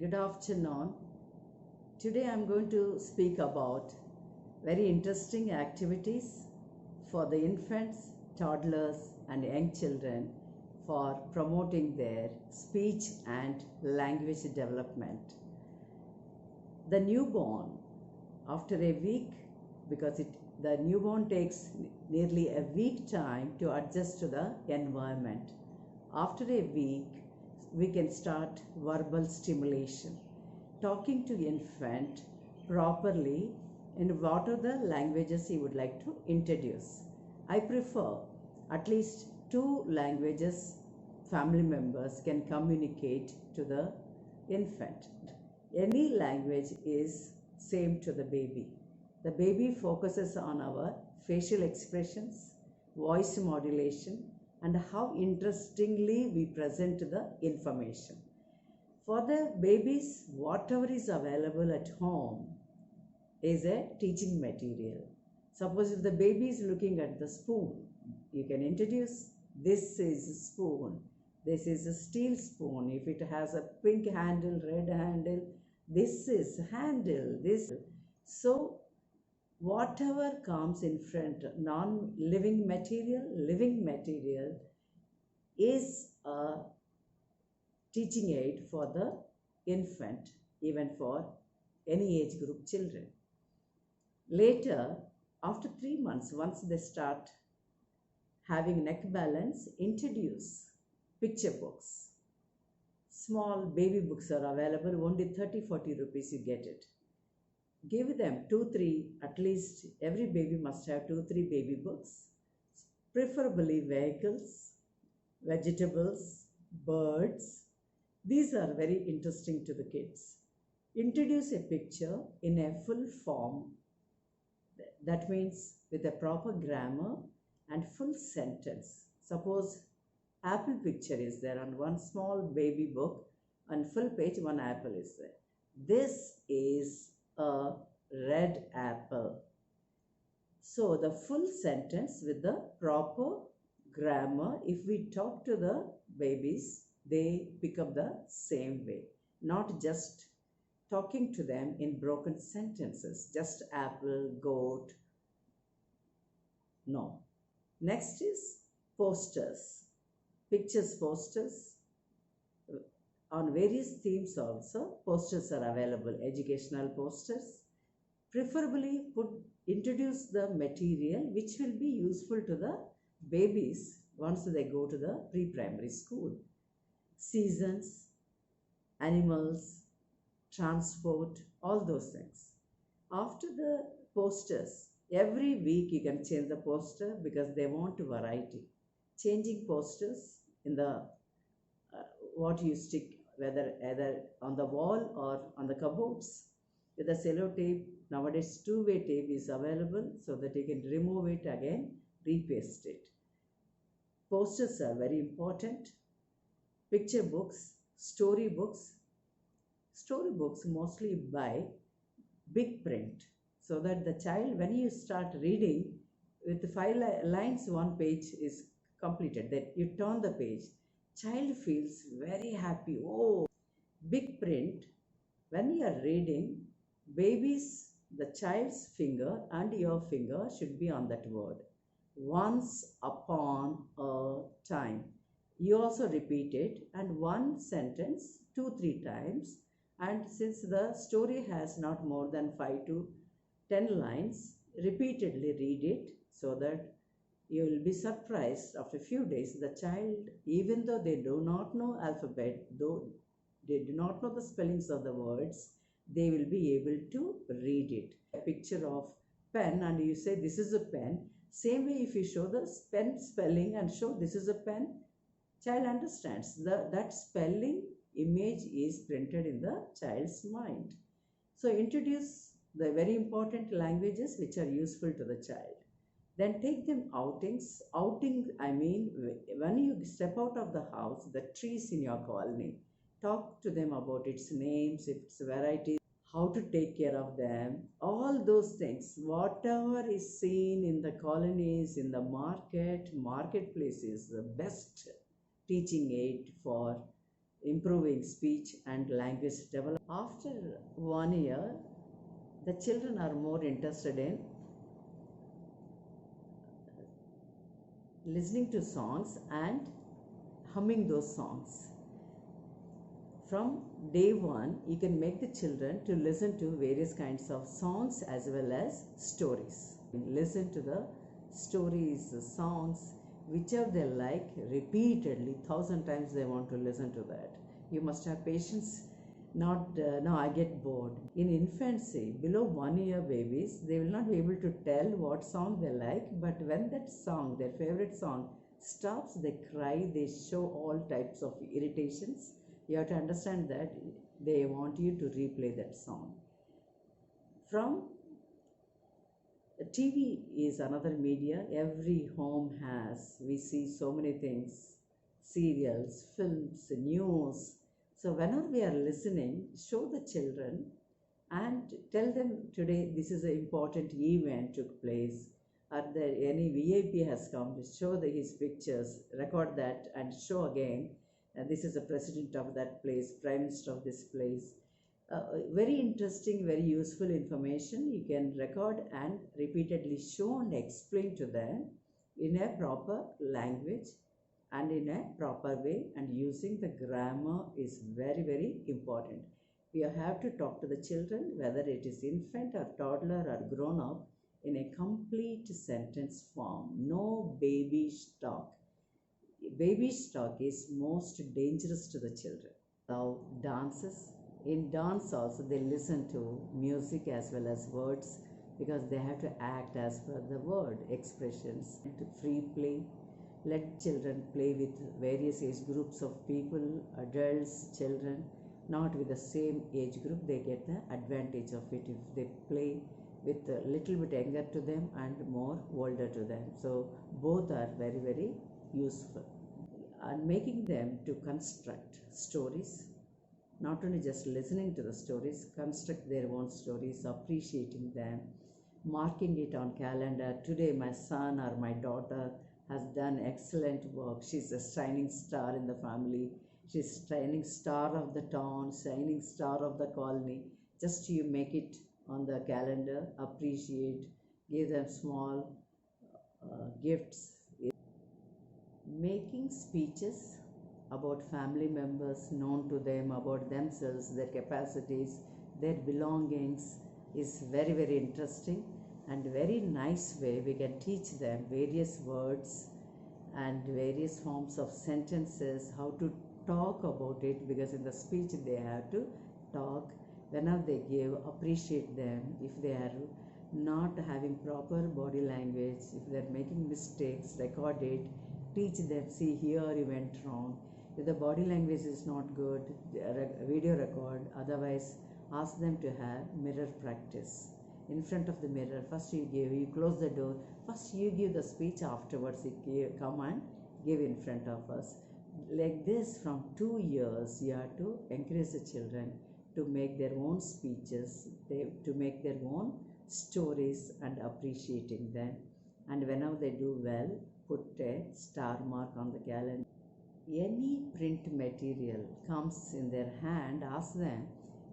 Good afternoon. Today I'm going to speak about very interesting activities for the infants, toddlers and young children for promoting their speech and language development. The newborn, after a week, because the newborn takes nearly a week time to adjust to the environment. After a week, we can start verbal stimulation, talking to infant properly in what are the languages he would like to introduce. I prefer at least 2 languages family members can communicate to the infant. Any language is same to the baby. The baby focuses on our facial expressions, voice modulation, and how interestingly we present the information. For the babies, whatever is available at home is a teaching material. Suppose if the baby is looking at the spoon, you can introduce, this is a spoon, this is a steel spoon. If it has a pink handle, red handle, this is handle, this. So whatever comes in front, non-living material, living material is a teaching aid for the infant, even for any age group children. Later, after 3 months, once they start having neck balance, introduce picture books. Small baby books are available, only 30-40 rupees you get it. Give them 2-3, at least every baby must have 2-3 baby books, preferably vehicles, vegetables, birds. These are very interesting to the kids. Introduce a picture in a full form, that means with a proper grammar and full sentence. Suppose apple picture is there on one small baby book, on full page one apple is there. This is a red apple. So the full sentence with the proper grammar, if we talk to the babies, they pick up the same way, not just talking to them in broken sentences, just apple, goat. No. Next is posters, pictures, posters. On various themes also, posters are available, educational posters. Preferably introduce the material which will be useful to the babies once they go to the pre-primary school. Seasons, animals, transport, all those things. After the posters, every week you can change the poster because they want variety. Changing posters in the what you stick, whether either on the wall or on the cupboards. With a cello tape, nowadays 2-way tape is available so that you can remove it again, repaste it. Posters are very important. Picture books, story books. Story books mostly by big print so that the child, when you start reading, with 5 lines, 1 page is completed. Then you turn the page. Child feels very happy. Oh, big print. When you are reading, babies, the child's finger and your finger should be on that word. Once upon a time. You also repeat it, and one sentence 2-3 times. And since the story has not more than 5 to 10 lines, repeatedly read it so that you will be surprised after a few days. The child, even though they do not know alphabet, though they do not know the spellings of the words, they will be able to read it. A picture of pen and you say this is a pen. Same way, if you show the pen spelling and show this is a pen, child understands. That spelling image is printed in the child's mind. So introduce the very important languages which are useful to the child. Then take them outings. Outing, I mean, when you step out of the house, the trees in your colony, talk to them about its names, its varieties, how to take care of them, all those things. Whatever is seen in the colonies, in the marketplace is the best teaching aid for improving speech and language development. After 1 year, the children are more interested in listening to songs and humming those songs. From day one, you can make the children to listen to various kinds of songs as well as stories. Listen to the stories, the songs, whichever they like, repeatedly, 1,000 times they want to listen to that. You must have patience. Not no, I get bored. In infancy, below 1 year babies, they will not be able to tell what song they like, but when that song, their favorite song, stops, they cry, they show all types of irritations. You have to understand that they want you to replay that song. From TV is another media every home has. We see so many things, serials, films, news. So whenever we are listening, show the children and tell them today this is an important event took place. Are there any VIP has come? Show his pictures, record that and show again. This is the president of that place, prime minister of this place. Very interesting, very useful information you can record and repeatedly show and explain to them in a proper language and in a proper way, and using the grammar is very, very important. We have to talk to the children, whether it is infant or toddler or grown up, in a complete sentence form. No baby talk. Baby talk is most dangerous to the children. Now dances. In dance also they listen to music as well as words, because they have to act as per the word expressions. Free play. Let children play with various age groups of people, adults, children, not with the same age group. They get the advantage of it if they play with a little bit younger to them and more older to them. So both are very, very useful. And making them to construct stories, not only just listening to the stories, construct their own stories, appreciating them, marking it on calendar. Today my son or my daughter has done excellent work. She's a shining star in the family. She's shining star of the town, shining star of the colony. Just you make it on the calendar, appreciate, give them small gifts. Making speeches about family members, known to them, about themselves, their capacities, their belongings is very, very interesting and very nice way. We can teach them various words and various forms of sentences, how to talk about it, because in the speech they have to talk. Whenever they give, appreciate them. If they are not having proper body language, if they are making mistakes, record it, teach them, see here you went wrong. If the body language is not good, video record. Otherwise, ask them to have mirror practice. In front of the mirror, first you close the door, first you give the speech, afterwards you come and give in front of us. Like this, from 2 years, you have to encourage the children to make their own speeches, to make their own stories and appreciating them. And whenever they do well, put a star mark on the calendar. Any print material comes in their hand, ask them,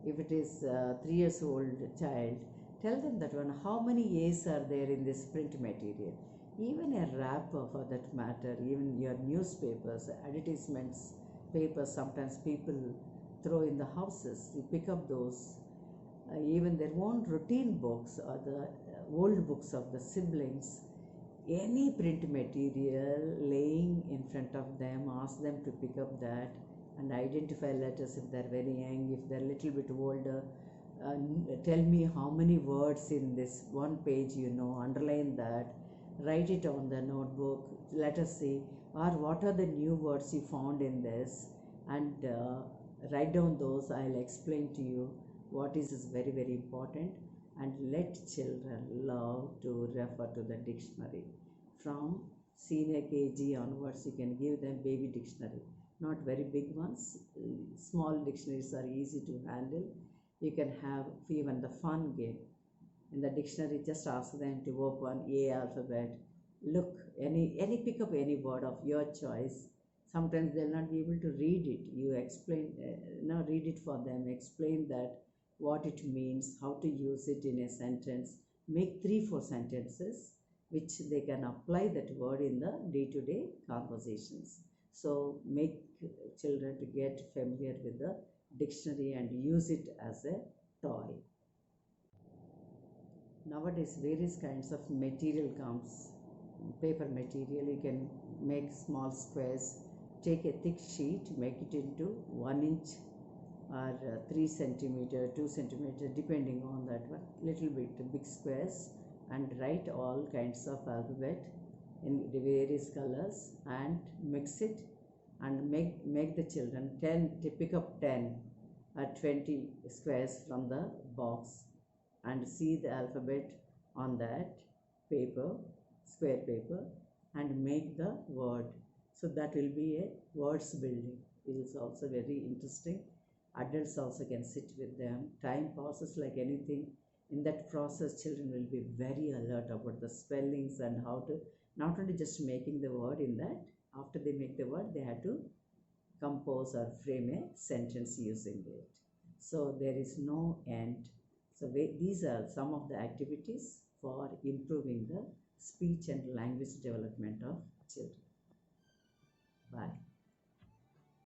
if it is a 3 years old child, tell them that one, how many A's are there in this print material. Even a wrapper for that matter, even your newspapers, advertisements, papers, sometimes people throw in the houses, you pick up those. Even their own routine books or the old books of the siblings. Any print material laying in front of them, ask them to pick up that and identify letters if they're very young, if they're a little bit older. Tell me how many words in this one page you know, underline that, write it on the notebook, let us see, or what are the new words you found in this, and write down those. I'll explain to you what is very, very important. And let children love to refer to the dictionary. From senior KG onwards, you can give them baby dictionary, not very big ones. Small dictionaries are easy to handle. You can have even the fun game. In the dictionary, just ask them to open A alphabet. Look, pick up any word of your choice. Sometimes they'll not be able to read it. You explain, read it for them, explain that what it means, how to use it in a sentence. Make 3-4 sentences which they can apply that word in the day-to-day conversations. So make children to get familiar with the dictionary and use it as a toy. Nowadays various kinds of material comes. Paper material, you can make small squares. Take a thick sheet, make it into 1 inch or 3 centimeter, 2 centimeter, depending on that one. Little bit big squares, and write all kinds of alphabet in the various colors and mix it, and make the children pick up 10 or 20 squares from the box and see the alphabet on that paper, square paper, and make the word. So that will be a words building. It is also very interesting. Adults also can sit with them. Time passes like anything. In that process, children will be very alert about the spellings and how to, not only just making the word in that, after they make the word, they have to compose or frame a sentence using it. So there is no end. So these are some of the activities for improving the speech and language development of children. Bye.